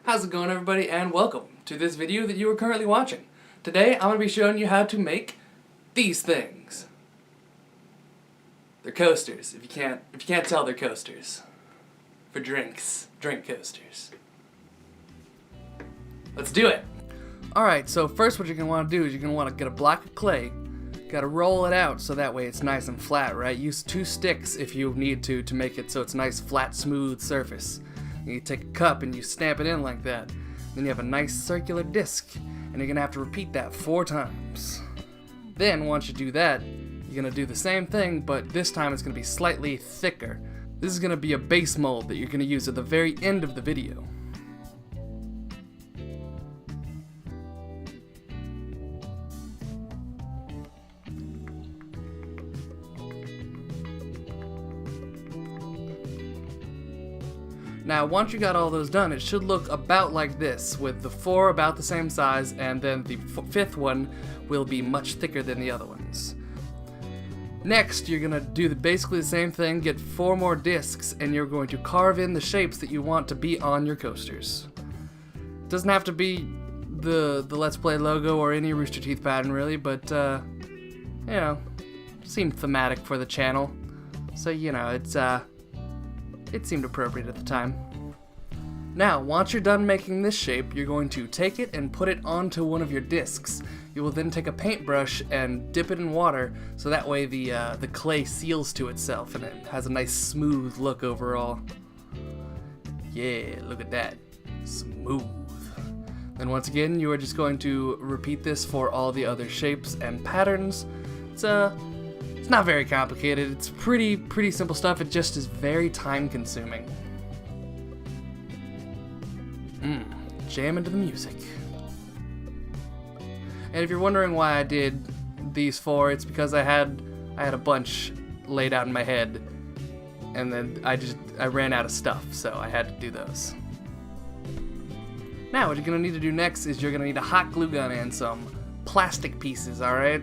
How's it going, everybody, and welcome to this video that you are currently watching. Today I'm going to be showing you how to make these things. They're coasters. If you can't tell, they're coasters for drinks. Drink coasters. Let's do it. Alright, so first what you're going to want to do is you're going to want to get a block of clay. Got to roll it out so that way it's nice and flat, right? Use 2 sticks if you need to make it so it's a nice flat smooth surface. You take a cup and you stamp it in like that. Then you have a nice circular disc, and you're gonna have to repeat that 4 times. Then once you do that, you're gonna do the same thing, but this time it's gonna be slightly thicker. This is gonna be a base mold that you're gonna use at the very end of the video. Now, once you got all those done, it should look about like this, with the 4 about the same size, and then the 5th one will be much thicker than the other ones. Next, you're going to do basically the same thing, get 4 more discs, and you're going to carve in the shapes that you want to be on your coasters. It doesn't have to be the Let's Play logo or any Rooster Teeth pattern, really, but, you know, seemed thematic for the channel. So, you know, it seemed appropriate at the time. Now, once you're done making this shape, you're going to take it and put it onto one of your discs. You will then take a paintbrush and dip it in water, so that way the clay seals to itself and it has a nice smooth look overall. Yeah, look at that. Smooth. Then once again, you are just going to repeat this for all the other shapes and patterns. It's not very complicated. It's pretty simple stuff. It just is very time consuming. Jam into the music. And if you're wondering why I did these 4, it's because I had a bunch laid out in my head, and then I ran out of stuff, so I had to do those. Now what you're gonna need to do next is you're gonna need a hot glue gun and some plastic pieces, alright?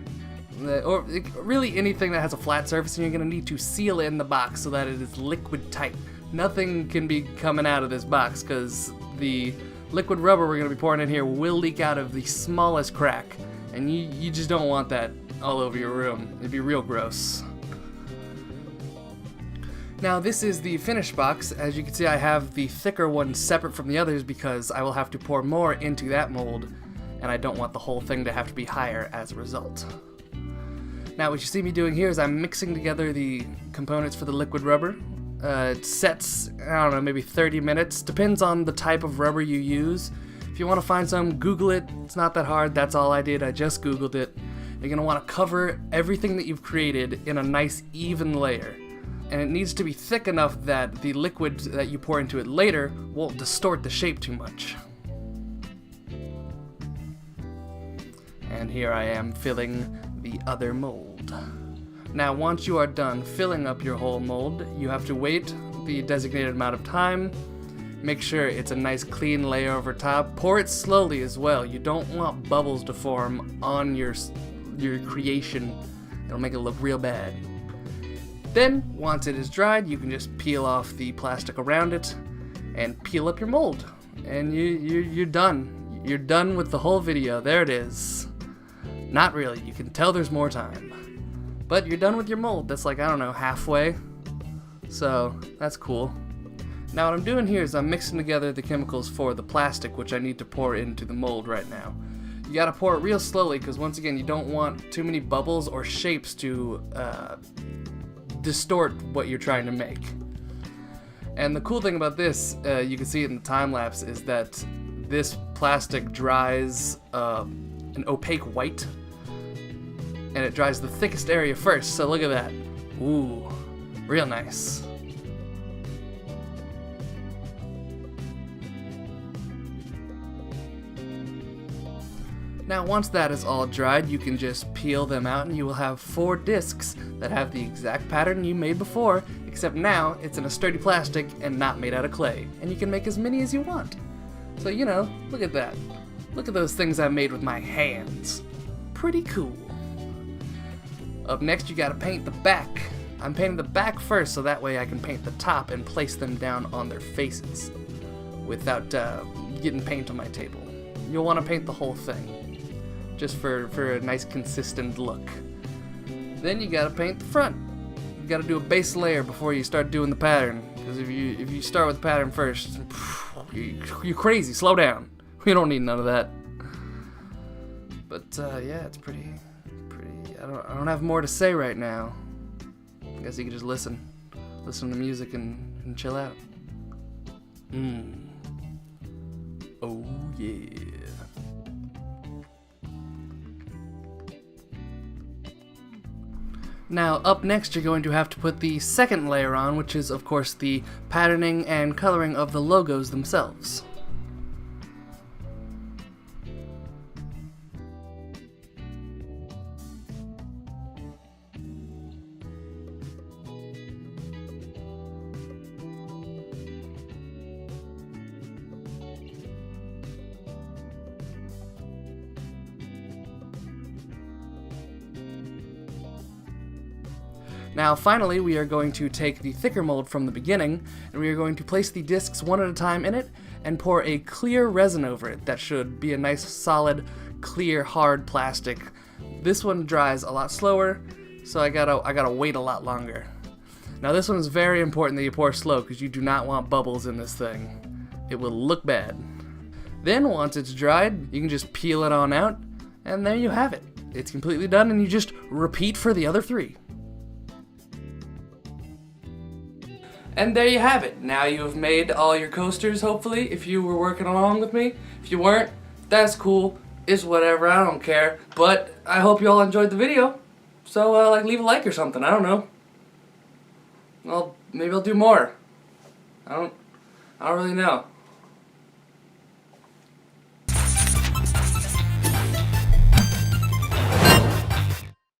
Or really anything that has a flat surface, and you're going to need to seal it in the box so that it is liquid tight. Nothing can be coming out of this box because the liquid rubber we're going to be pouring in here will leak out of the smallest crack, and you just don't want that all over your room. It'd be real gross. Now this is the finished box. As you can see, I have the thicker one separate from the others because I will have to pour more into that mold, and I don't want the whole thing to have to be higher as a result. Now what you see me doing here is I'm mixing together the components for the liquid rubber. It sets, I don't know, maybe 30 minutes. Depends on the type of rubber you use. If you want to find some, Google it. It's not that hard. That's all I did. I just Googled it. You're going to want to cover everything that you've created in a nice even layer. And it needs to be thick enough that the liquid that you pour into it later won't distort the shape too much. And here I am filling the other mold. Now once you are done filling up your whole mold, you have to wait the designated amount of time. Make sure it's a nice clean layer over top. Pour it slowly as well. You don't want bubbles to form on your creation. It'll make it look real bad. Then once it is dried, you can just peel off the plastic around it and peel up your mold. And you're done. You're done with the whole video. There it is. Not really, you can tell there's more time. But you're done with your mold. That's like, I don't know, halfway. So, that's cool. Now what I'm doing here is I'm mixing together the chemicals for the plastic, which I need to pour into the mold right now. You gotta pour it real slowly, because once again, you don't want too many bubbles or shapes to distort what you're trying to make. And the cool thing about this, you can see it in the time lapse, is that this plastic dries an opaque white, and it dries the thickest area first, so look at that. Ooh, real nice. Now once that is all dried, you can just peel them out and you will have 4 discs that have the exact pattern you made before, except now it's in a sturdy plastic and not made out of clay, and you can make as many as you want. So, you know, look at that. Look at those things I made with my hands. Pretty cool. Up next, you gotta paint the back. I'm painting the back first so that way I can paint the top and place them down on their faces without getting paint on my table. You'll want to paint the whole thing, just for a nice consistent look. Then you gotta paint the front. You gotta do a base layer before you start doing the pattern, because if you start with the pattern first, you're crazy. Slow down. We don't need none of that. But yeah, it's pretty. I don't have more to say right now. I guess you can just listen to music and chill out. Oh yeah. Now, up next, you're going to have to put the second layer on, which is, of course, the patterning and coloring of the logos themselves. Now finally, we are going to take the thicker mold from the beginning, and we are going to place the discs one at a time in it, and pour a clear resin over it that should be a nice solid, clear, hard plastic. This one dries a lot slower, so I gotta wait a lot longer. Now this one is very important that you pour slow, because you do not want bubbles in this thing. It will look bad. Then once it's dried, you can just peel it on out, and there you have it. It's completely done, and you just repeat for the other 3. And there you have it. Now you have made all your coasters, hopefully, if you were working along with me. If you weren't, that's cool. It's whatever, I don't care. But I hope you all enjoyed the video. So, like, leave a like or something, I don't know. Well, maybe I'll do more. I don't really know.